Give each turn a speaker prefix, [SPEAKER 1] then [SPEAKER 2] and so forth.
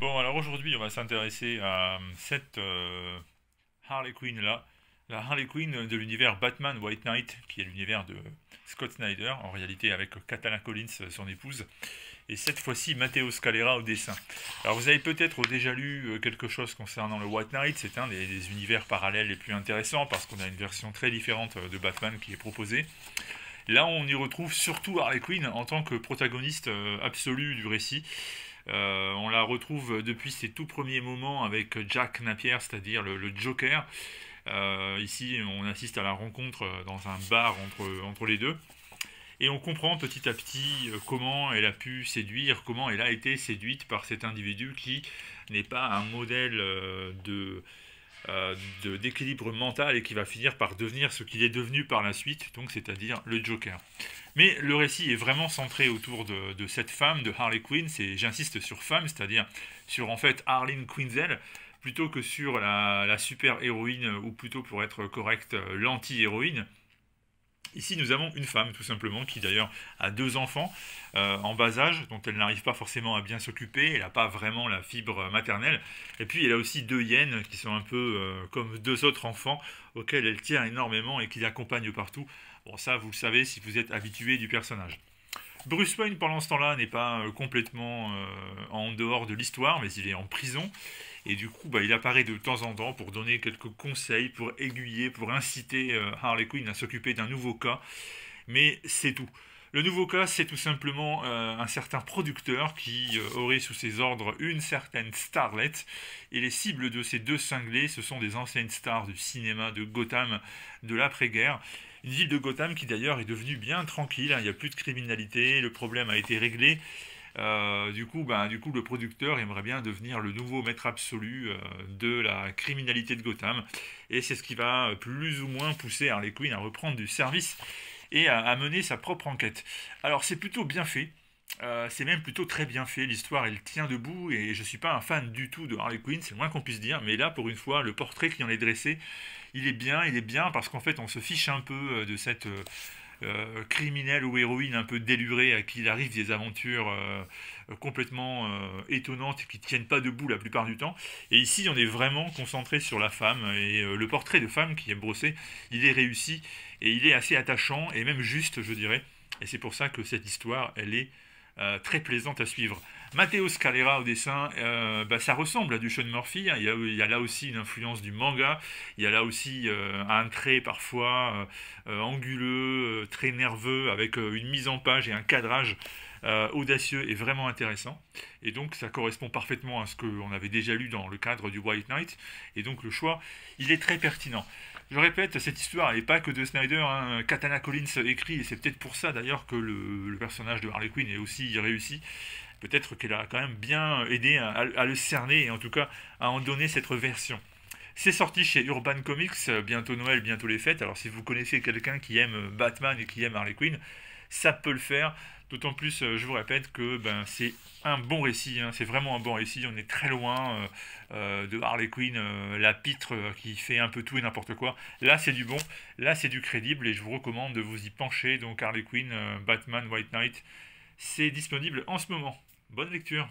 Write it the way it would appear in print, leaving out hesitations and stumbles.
[SPEAKER 1] Bon, alors aujourd'hui, on va s'intéresser à cette Harley Quinn là, la Harley Quinn de l'univers Batman White Knight, qui est l'univers de Scott Snyder, en réalité avec Katana Collins, son épouse, et cette fois-ci Matteo Scalera au dessin. Alors vous avez peut-être déjà lu quelque chose concernant le White Knight, c'est un des univers parallèles les plus intéressants parce qu'on a une version très différente de Batman qui est proposée. Là, on y retrouve surtout Harley Quinn en tant que protagoniste absolu du récit. On la retrouve depuis ses tout premiers moments avec Jack Napier, c'est-à-dire le Joker. Ici, on assiste à la rencontre dans un bar entre les deux. Et on comprend petit à petit comment elle a pu séduire, comment elle a été séduite par cet individu qui n'est pas un modèle d'équilibre mental et qui va finir par devenir ce qu'il est devenu par la suite, donc c'est-à-dire le Joker. Mais le récit est vraiment centré autour de cette femme, de Harley Quinn, j'insiste sur femme, c'est-à-dire sur en fait Harleen Quinzel, plutôt que sur la super-héroïne, ou plutôt pour être correct, l'anti-héroïne. Ici, nous avons une femme, tout simplement, qui d'ailleurs a deux enfants en bas âge, dont elle n'arrive pas forcément à bien s'occuper, elle n'a pas vraiment la fibre maternelle. Et puis, elle a aussi deux hyènes, qui sont un peu comme deux autres enfants, auxquels elle tient énormément et qui l'accompagnent partout. Bon, ça, vous le savez si vous êtes habitué du personnage. Bruce Wayne, pendant ce temps-là, n'est pas complètement en dehors de l'histoire, mais il est en prison. Et du coup, il apparaît de temps en temps pour donner quelques conseils, pour aiguiller, pour inciter Harley Quinn à s'occuper d'un nouveau cas. Mais c'est tout. Le nouveau cas, c'est tout simplement un certain producteur qui aurait sous ses ordres une certaine starlet. Et les cibles de ces deux cinglés, ce sont des anciennes stars du cinéma de Gotham de l'après-guerre. Une ville de Gotham qui d'ailleurs est devenue bien tranquille, hein, il n'y a plus de criminalité, le problème a été réglé. Du coup, le producteur aimerait bien devenir le nouveau maître absolu de la criminalité de Gotham. Et c'est ce qui va plus ou moins pousser Harley Quinn à reprendre du service et à mener sa propre enquête. Alors c'est plutôt bien fait. C'est même plutôt très bien fait, l'histoire elle tient debout et je suis pas un fan du tout de Harley Quinn, c'est le moins qu'on puisse dire, mais là pour une fois le portrait qui en est dressé, il est bien parce qu'en fait on se fiche un peu de cette criminelle ou héroïne un peu délurée à qui il arrive des aventures complètement étonnantes et qui ne tiennent pas debout la plupart du temps. Et ici, on est vraiment concentré sur la femme et le portrait de femme qui est brossé, il est réussi et il est assez attachant et même juste, je dirais. Et c'est pour ça que cette histoire, elle est très plaisante à suivre. Matteo Scalera au dessin, ça ressemble à du Sean Murphy, hein. Il y a là aussi une influence du manga, il y a là aussi un trait parfois anguleux, très nerveux, avec une mise en page et un cadrage audacieux et vraiment intéressant. Et donc ça correspond parfaitement à ce qu'on avait déjà lu dans le cadre du White Knight. Et donc le choix, il est très pertinent. Je répète, cette histoire, elle n'est pas que de Snyder, hein. Katana Collins écrit, et c'est peut-être pour ça d'ailleurs que le personnage de Harley Quinn est aussi réussi. Peut-être qu'elle a quand même bien aidé à le cerner, et en tout cas à en donner cette version. C'est sorti chez Urban Comics, bientôt Noël, bientôt les fêtes. Alors si vous connaissez quelqu'un qui aime Batman et qui aime Harley Quinn, ça peut le faire. D'autant plus, je vous répète que c'est un bon récit, hein. C'est vraiment un bon récit. On est très loin de Harley Quinn, la pitre qui fait un peu tout et n'importe quoi. Là, c'est du bon, là, c'est du crédible et je vous recommande de vous y pencher. Donc Harley Quinn, Batman, White Knight, c'est disponible en ce moment. Bonne lecture.